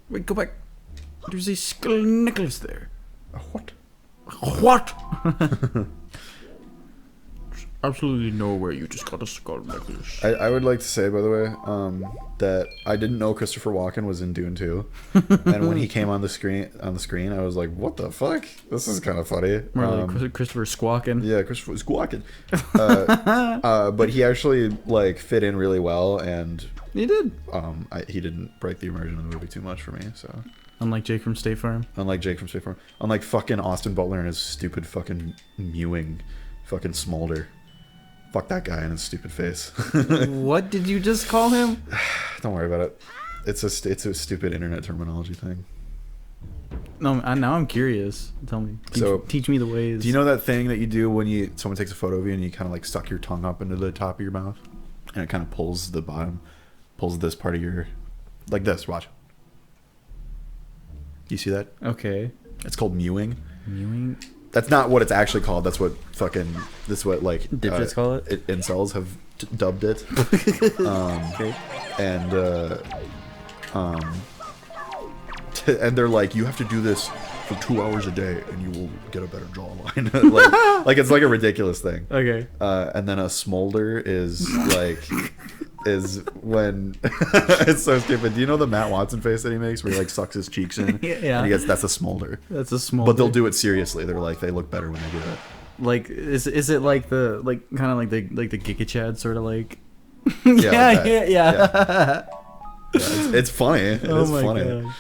Wait, go back. There's a skull necklace there. A what? What? Absolutely nowhere. You just got a skull necklace. I would like to say, by the way, that I didn't know Christopher Walken was in Dune 2, and when he came on the screen, I was like, "What the fuck? This is kind of funny." More like Christopher Squawken. Yeah, Christopher was Squawken. But he actually like fit in really well, and He did. He didn't break the immersion of the movie too much for me. So Unlike Jake from State Farm. Unlike fucking Austin Butler and his stupid fucking mewing, fucking smolder. Fuck that guy and his stupid face. What did you just call him? Don't worry about it. It's a stupid internet terminology thing. No, now I'm curious. Tell me. Teach me the ways. Do you know that thing that you do when someone takes a photo of you and you kind of like suck your tongue up into the top of your mouth, and it kind of pulls this part of your, like this. Watch. Do you see that? Okay. It's called mewing. Mewing. That's not what it's actually called. That's what like dipshits call it. Incels have dubbed it. Okay. And they're like, you have to do this for 2 hours a day, and you will get a better jawline. like it's like a ridiculous thing. Okay. And then a smolder is when it's so stupid. Do you know the Matt Watson face that he makes where he like sucks his cheeks in? Yeah. And that's a smolder. That's a smolder. But they'll do it seriously. They're like, they look better when they do it. Like, is it like the kind of like the Giga Chad sort of like? Yeah. Yeah. It's funny. It's funny. God.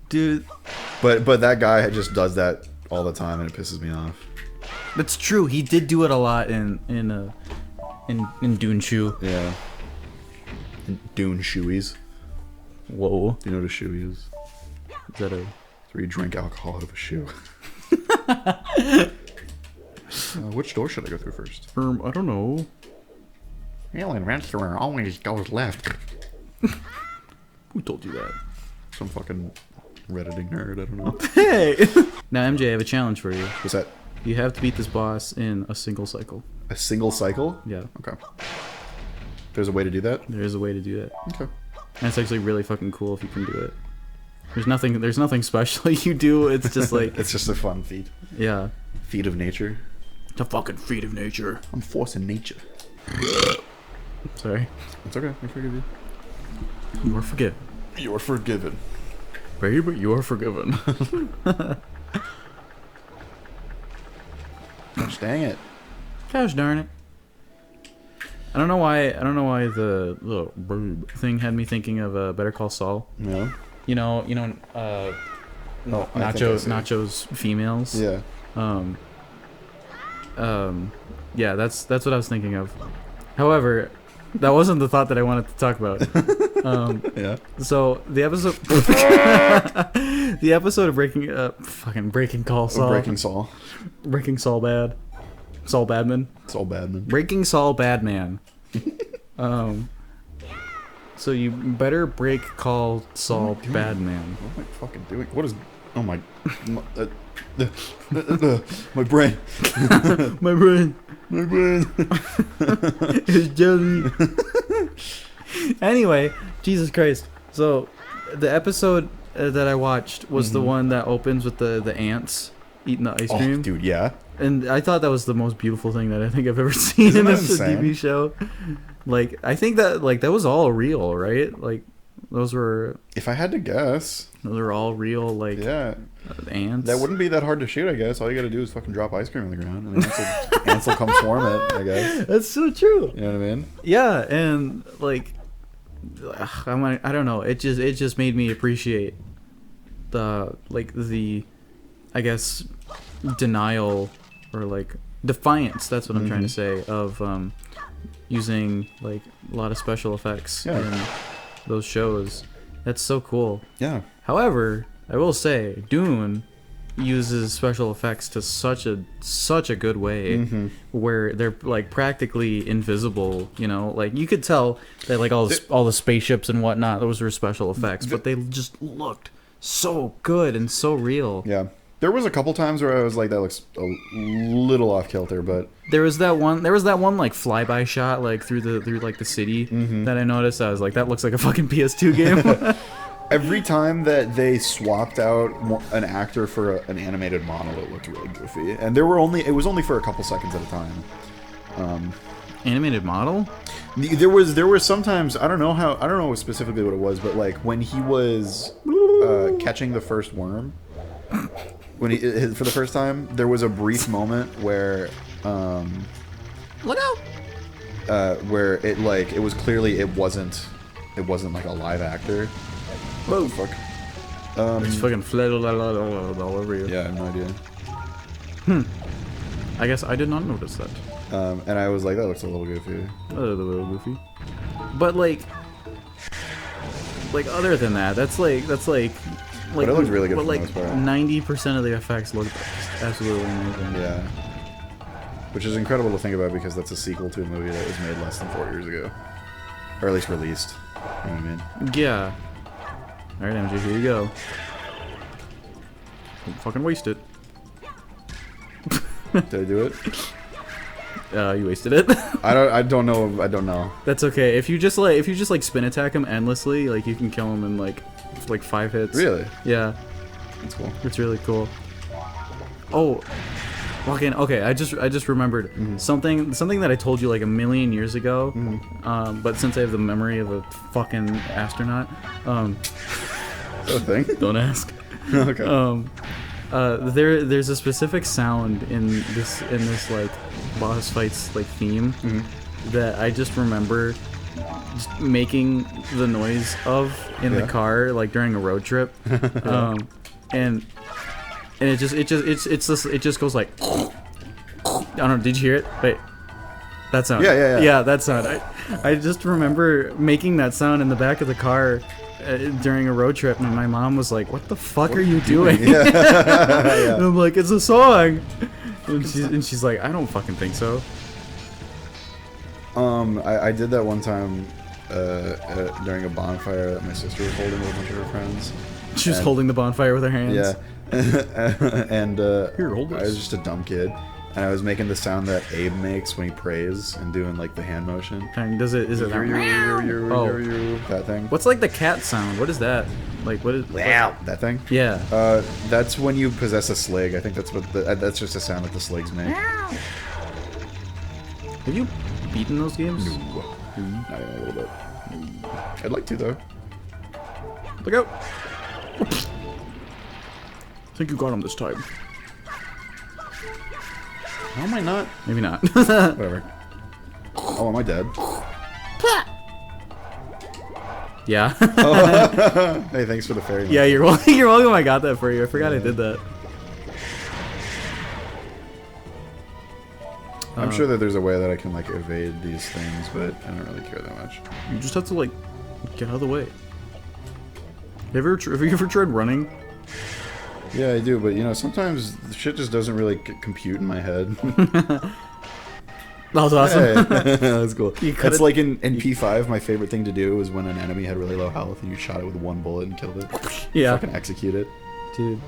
Dude. But that guy just does that all the time, and it pisses me off. That's true. He did do it a lot in Dune Shoe. Yeah. And Dune shoeies. Whoa. Do you know what a shoey is? Is that a... It's where you drink alcohol out of a shoe. Which door should I go through first? I don't know. Alien restaurant always goes left. Who told you that? Some fucking Redditing nerd, I don't know. Hey! Now, MJ, I have a challenge for you. What's that? You have to beat this boss in a single cycle. A single cycle? Yeah. Okay. There's a way to do that? There is a way to do that. Okay. And it's actually really fucking cool if you can do it. There's nothing special you do. It's just like... It's just a fun feat. Yeah. Feat of nature. It's a fucking feat of nature. I'm forcing nature. Sorry. It's okay. I forgive you. You are forgiven. You're forgiven. Baby, you are forgiven. Gosh dang it. Gosh darn it. I don't know why the little boob thing had me thinking of Better Call Saul. No. Nacho's females. Yeah. Yeah, that's what I was thinking of. However, that wasn't the thought that I wanted to talk about. Yeah. So the episode, of Breaking Call Saul. Breaking Saul. Breaking Saul Bad. Saul Badman. Saul Badman. Breaking Saul Badman. So you better break Call Saul Badman. What am I fucking doing? What is? Oh my. My brain. My brain. My brain. It's jelly. Anyway, Jesus Christ. So, the episode that I watched was the one that opens with the ants eating the ice cream. Oh, dude, yeah. And I thought that was the most beautiful thing that I think I've ever seen in a TV show. Like, I think that that was all real, right? Like, those were... If I had to guess... Those are all real, yeah. Ants. That wouldn't be that hard to shoot, I guess. All you gotta do is fucking drop ice cream on the ground, and ants will come swarm it, I guess. That's so true. You know what I mean? Yeah, and, like... I don't know. It just made me appreciate the I guess, denial or defiance. That's what I'm trying to say of using a lot of special effects in those shows. That's so cool. Yeah. However, I will say Dune uses special effects to such a good way where they're practically invisible, you could tell that all the spaceships and whatnot, those were special effects, but they just looked so good and so real. Yeah. There was a couple times where I was like, that looks a little off kilter, but there was that one flyby shot through the city that I noticed. I was like, that looks like a fucking PS2 game. Every time that they swapped out an actor for an animated model, it looked really goofy. And it was only for a couple seconds at a time. Animated model? There was sometimes, I don't know specifically what it was, but like when he was catching the first worm, when for the first time, there was a brief moment where Look out! where it was clearly it wasn't like a live actor. Whoa, fuck. It's fucking flailed all over you. Yeah, I have no idea. I guess I did not notice that. And I was like, that looks a little goofy. A little goofy. But like other than that, that's like But it looked really good for the like most part. 90% of the effects look absolutely amazing. Yeah. Which is incredible to think about because that's a sequel to a movie that was made less than 4 years ago. Or at least released. You know what I mean? Yeah. Alright, MJ, here you go. Don't fucking waste it. Did I do it? You wasted it. I don't know. That's okay. If you just like spin attack him endlessly, like you can kill him in like 5 hits. Really? Yeah. That's cool. It's really cool. Oh, fucking okay. I just remembered something that I told you like a million years ago. But since I have the memory of a fucking astronaut, Is that a thing? don't ask. Okay. There's a specific sound in this like boss fights like theme that I just remember just making the noise of in the car like during a road trip, and it just goes like I don't know. Did you hear it? Wait, that sound. Yeah, that sound. I just remember making that sound in the back of the car. During a road trip, and my mom was like, "What the fuck are you doing?" Yeah. And I'm like, "It's a song," and she's like, "I don't fucking think so." I did that one time during a bonfire that my sister was holding with a bunch of her friends. She was holding the bonfire with her hands. Yeah. And Here, hold I was this. just a dumb kid. And I was making the sound that Abe makes when he prays and doing like the hand motion. And is it that? That thing. What's like the cat sound? What is that? Like what is? That thing? Yeah. That's when you possess a slig. I think that's what that's just a sound that the sligs make. Have you beaten those games? No. Not even a little bit. I'd like to though. Look out! I think you got him this time. How am I not? Maybe not. Whatever. Oh, am I dead? Yeah. Hey, thanks for the fairy. Yeah, you're welcome. You're welcome. I got that for you. I forgot I did that. I'm sure that there's a way that I can like evade these things, but I don't really care that much. You just have to like get out of the way. Have you ever tried running? Yeah, I do, but you know, sometimes the shit just doesn't really compute in my head. That was awesome. Hey. That's cool. It's It's like in P5, my favorite thing to do was when an enemy had really low health and you shot it with one bullet and killed it. Yeah. Fucking execute it. Dude.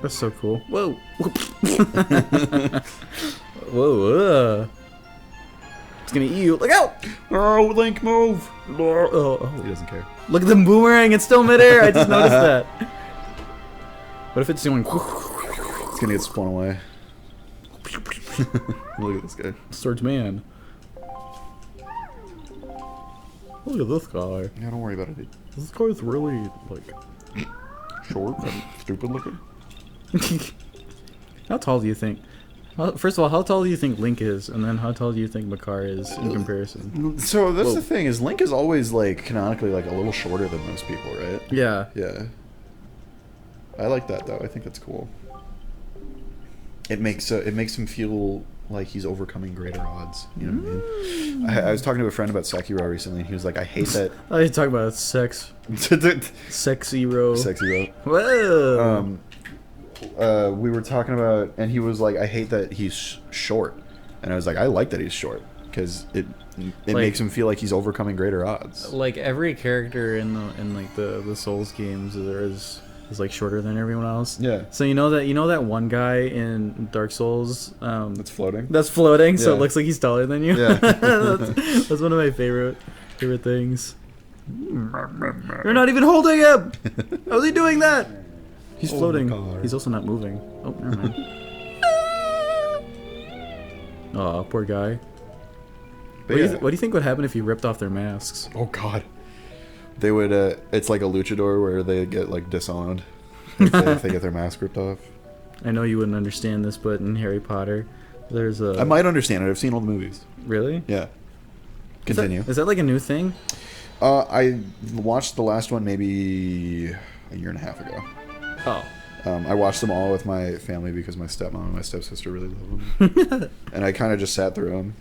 That's so cool. Whoa. Whoa. It's gonna eat you. Look out! Oh, Link, move! Oh. He doesn't care. Look at the boomerang. It's still midair. I just noticed that. What if it's doing... It's gonna get spun away. Look at this guy. Swordsman. Look at this guy. Yeah, don't worry about it, dude. This guy's really, like... Short and stupid looking. How tall do you think? First of all, how tall do you think Link is? And then how tall do you think Makar is in comparison? So that's the thing, is Link is always, like, canonically, like, a little shorter than most people, right? Yeah. Yeah. I like that, though. I think that's cool. It makes him feel like he's overcoming greater odds. You know what I mean? I was talking to a friend about Sekiro recently, and he was like, I hate that... I was talking about sex. Sexy-ro. Sexy Whoa! We were talking about, and he was like, I hate that he's short. And I was like, I like that he's short, because it makes him feel like he's overcoming greater odds. Like, every character in the Souls games is like shorter than everyone else. Yeah. So you know that one guy in Dark Souls That's floating? that's floating, so Yeah. it looks like he's taller than you. Yeah. that's one of my favorite things. You're not even holding him! How's he doing that? He's floating. He's also not moving. Oh, never mind. Aw, poor guy. But What do you think would happen if you ripped off their masks? Oh god. They would, it's like a luchador where they get, like, disowned if they get their mask ripped off. I know you wouldn't understand this, but in Harry Potter, there's a... I might understand it. I've seen all the movies. Really? Yeah. Continue. Is that like a new thing? I watched the last one maybe a year and a half ago. Oh. I watched them all with my family because my stepmom and my stepsister really love them. And I kind of just sat through them.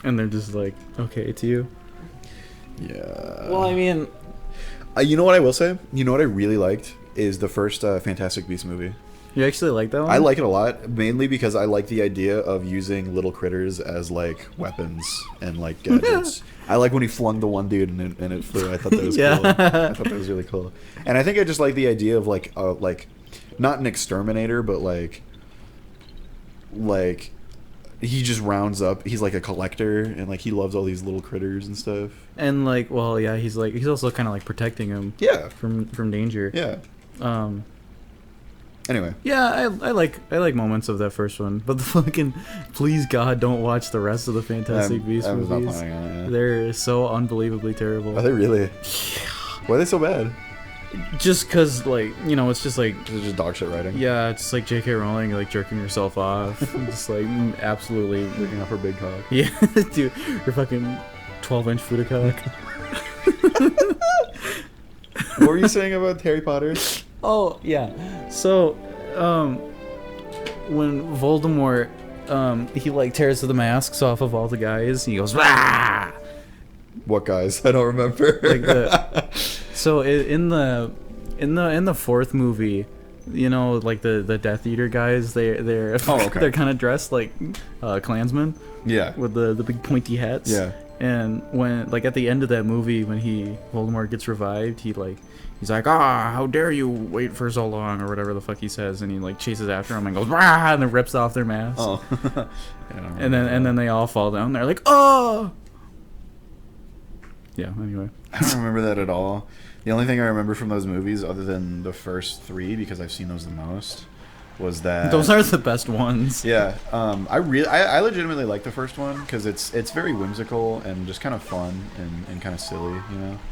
And they're just like, okay, to you? Yeah. Well, I mean... you know what I will say? You know what I really liked? Is the first Fantastic Beasts movie. You actually like that one? I like it a lot, mainly because I like the idea of using little critters as, like, weapons and, like, gadgets. I like when he flung the one dude and it flew. I thought that was cool. I thought that was really cool. And I think I just like the idea of, like, not an exterminator, but, like, he just rounds up. He's, like, a collector, and, like, he loves all these little critters and stuff. And, like, well, yeah, he's also kind of, like, protecting him. Yeah. From danger. Yeah. Anyway. Yeah, I like moments of that first one, but the fucking please God don't watch the rest of the Fantastic Beasts movies. Not planning on it, yeah. They're so unbelievably terrible. Are they really? Yeah. Why are they so bad? Just cause like it's just like Is it just dog shit writing? Yeah, it's like J.K. Rowling like jerking herself off, just like absolutely Jerking off her big cock. Yeah, dude, your fucking 12-inch Fuda cock. What were you saying about Harry Potter? Oh, yeah. So, when Voldemort, he, like, tears the masks off of all the guys, he goes, "Rah!" What guys? I don't remember. So, in the fourth movie, like, the Death Eater guys, they're okay. they're kind of dressed like, Klansmen. Yeah. With the big pointy hats. Yeah. And when, like, at the end of that movie, when Voldemort gets revived, he's like, how dare you wait for so long, or whatever the fuck he says, and he, like, chases after him and goes, rah, and then rips off their masks. Oh. Yeah, and then they all fall down. They're like, oh! Yeah, anyway. I don't remember that at all. The only thing I remember from those movies, other than the first three, because I've seen those the most, was that... Those are the best ones. Yeah. I legitimately like the first one, because it's very whimsical and just kind of fun and kind of silly,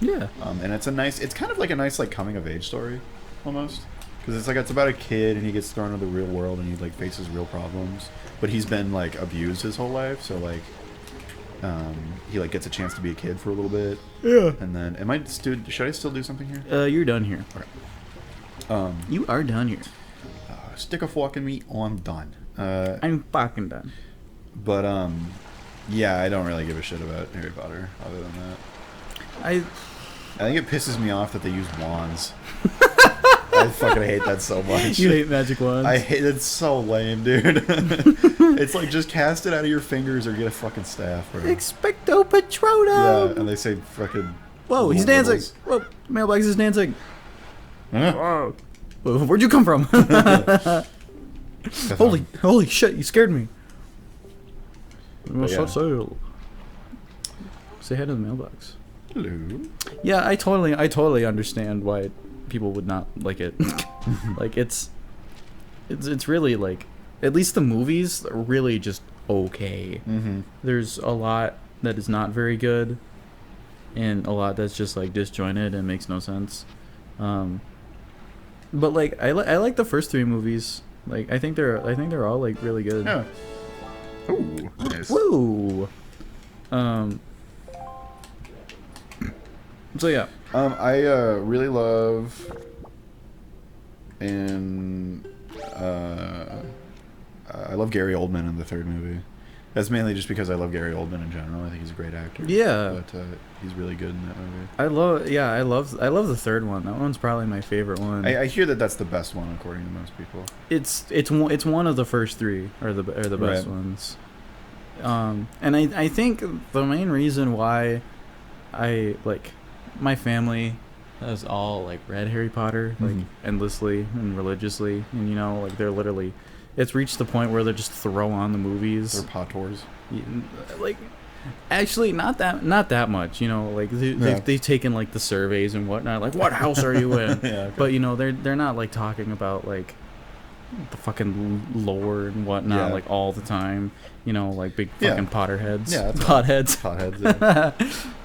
Yeah. And it's kind of like a nice, like, coming-of-age story, almost. Because it's about a kid, and he gets thrown into the real world, and he, like, faces real problems. But he's been, like, abused his whole life, so, like... he like gets a chance to be a kid for a little bit. Yeah. And then should I still do something here? You're done here. Okay. You are done here. Stick a fork in me. Oh, I'm done. I'm fucking done. But yeah, I don't really give a shit about Harry Potter other than that. I think it pisses me off that they use wands. I fucking hate that so much. You hate magic wands? I hate it. So lame, dude. It's like, just cast it out of your fingers or get a fucking staff. Bro. Expecto Patronum! Yeah, and they say fucking... Whoa, he's dancing! Whoa, Mailbox is dancing! Huh? Where'd you come from? Holy shit, you scared me. Yeah. Say hi to the mailbox. Hello. Yeah, I totally understand why people would not like it. Like, it's really, like, at least the movies are really just okay. Mm-hmm. There's a lot that is not very good, and a lot that's just, like, disjointed and makes no sense. But, like, I like the first three movies. Like, I think they're all, like, really good. Yeah. Ooh, nice. Woo. So yeah. I really love and I love Gary Oldman in the third movie. That's mainly just because I love Gary Oldman in general. I think he's a great actor. Yeah. But he's really good in that movie. I love the third one. That one's probably my favorite one. I hear that that's the best one according to most people. It's one of the first three are the best ones. And I think the main reason why I like my family has all like read Harry Potter like endlessly and religiously, and like they're literally, it's reached the point where they just throw on the movies. They're potors. Like Actually, not that much. You know, like they've taken like the surveys and whatnot. Like, what house are you in? Yeah, okay. But you know, they're not like talking about like the fucking lore and whatnot like all the time. You know, like big fucking Potterheads. Yeah, that's potheads. Potheads. Yeah.